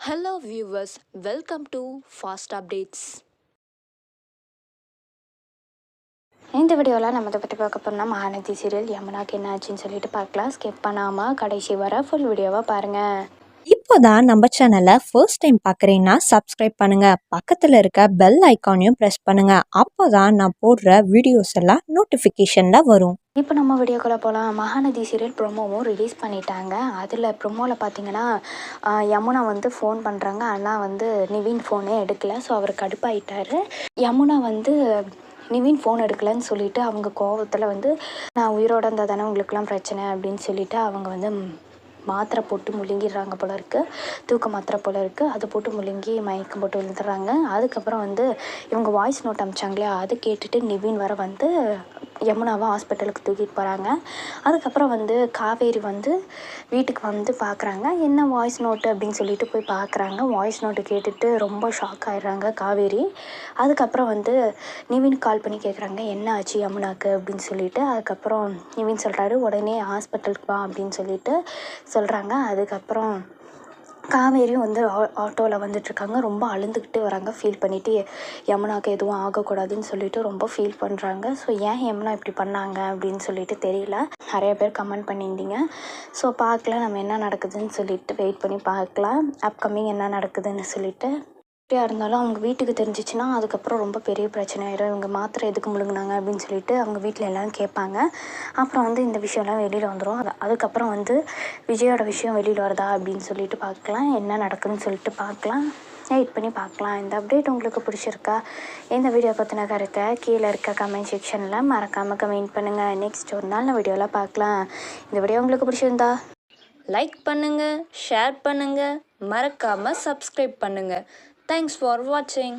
Hello viewers, welcome to Fast Updates. இந்த வீடியோவில் நம்ம இதை பற்றி பார்க்க போகிறோம்னா மகாநதி சீரியல் யமுனாக்கு என்ன ஆச்சுன்னு சொல்லிட்டு பார்க்கலாம். ஸ்கிப் பண்ணாமல் கடைசி வர ஃபுல் வீடியோவாக பாருங்கள். இப்போதான் நம்ம சேனலை ஃபர்ஸ்ட் டைம் பார்க்குறீங்கன்னா சப்ஸ்கிரைப் பண்ணுங்க, பக்கத்தில் இருக்க பெல் ஐக்கானையும் ப்ரெஸ் பண்ணுங்க. அப்போதான் நான் போடுற வீடியோஸ் எல்லாம் நோட்டிஃபிகேஷனில் வரும். இப்போ நம்ம வீடியோக்குள்ளே போகலாம். மகாநதி சீரியல் ப்ரொமோவும் ரிலீஸ் பண்ணிட்டாங்க. அதில் ப்ரொமோவில் பார்த்தீங்கன்னா யமுனா வந்து ஃபோன் பண்ணுறாங்க. ஆனால் நிவின் ஃபோனே எடுக்கலை. ஸோ அவர் கடுப்பாயிட்டார். யமுனா நிவின் ஃபோன் எடுக்கலைன்னு சொல்லிட்டு அவங்க கோவத்தில் நான் உயிரோடு இருந்தால் தானே உங்களுக்குலாம் பிரச்சனை அப்படின்னு சொல்லிட்டு அவங்க மாத்திரை போட்டு முழுங்கிடுறாங்க போல இருக்குது. தூக்க மாத்திரை போல இருக்குது. அதை போட்டு முழுங்கி மயக்கம் போட்டு விழுந்துடுறாங்க. அதுக்கப்புறம் இவங்க வாய்ஸ் நோட் அமிச்சாங்களே, அது கேட்டுட்டு நிவின் வர யமுனாவை ஹாஸ்பிட்டலுக்கு தூக்கிட்டு போகிறாங்க. அதுக்கப்புறம் காவேரி வீட்டுக்கு பார்க்குறாங்க. என்ன வாய்ஸ் நோட்டு அப்படின்னு சொல்லிட்டு போய் பார்க்குறாங்க. வாய்ஸ் நோட்டு கேட்டுட்டு ரொம்ப ஷாக் ஆகிடுறாங்க காவேரி. அதுக்கப்புறம் நிவின் கால் பண்ணி கேட்குறாங்க என்ன ஆச்சு யமுனாக்கு அப்படின்னு சொல்லிட்டு. அதுக்கப்புறம் நிவின் சொல்கிறாரு உடனே ஹாஸ்பிட்டலுக்கு வா அப்படின்னு சொல்லிட்டு சொல்கிறாங்க. அதுக்கப்புறம் காவேரியும் ஆட்டோவில் வந்துட்டுருக்காங்க. ரொம்ப அழுந்துக்கிட்டு வராங்க. ஃபீல் பண்ணிவிட்டு யமுனாவுக்கு எதுவும் ஆகக்கூடாதுன்னு சொல்லிட்டு ரொம்ப ஃபீல் பண்ணுறாங்க. ஸோ ஏன் யமுனா இப்படி பண்ணாங்க அப்படின்னு சொல்லிட்டு தெரியல. நிறைய பேர் கமெண்ட் பண்ணியிருந்தீங்க. ஸோ பார்க்கலாம் நம்ம என்ன நடக்குதுன்னு சொல்லிட்டு வெயிட் பண்ணி பார்க்கலாம். அப்கமிங் என்ன நடக்குதுன்னு சொல்லிட்டு. எப்படியா இருந்தாலும் அவங்க வீட்டுக்கு தெரிஞ்சிச்சுன்னா அதுக்கப்புறம் ரொம்ப பெரிய பிரச்சனை ஆயிடும். இவங்க மாத்திரை எதுக்கு முழுங்கினாங்க அப்படின்னு சொல்லிட்டு அவங்க வீட்டில் எல்லோரும் கேட்பாங்க. அப்புறம் இந்த விஷயம்லாம் வெளியில் வந்துடும். அதுக்கப்புறம் விஜயோட விஷயம் வெளியில் வருதா அப்படின்னு சொல்லிட்டு பார்க்கலாம். என்ன நடக்குதுன்னு சொல்லிட்டு பார்க்கலாம். வெயிட் பண்ணி பார்க்கலாம். இந்த அப்டேட் உங்களுக்கு பிடிச்சிருக்கா? இந்த வீடியோ பற்றின கருத்தை கீழே இருக்க கமெண்ட் செக்ஷனில் மறக்காமல் கமெண்ட் பண்ணுங்கள். நெக்ஸ்ட் ஒரு நாள் வீடியோவில் பார்க்கலாம். இந்த வீடியோ உங்களுக்கு பிடிச்சிருந்தா லைக் பண்ணுங்க, ஷேர் பண்ணுங்க, மறக்காம சப்ஸ்கிரைப் பண்ணுங்க. Thanks for watching.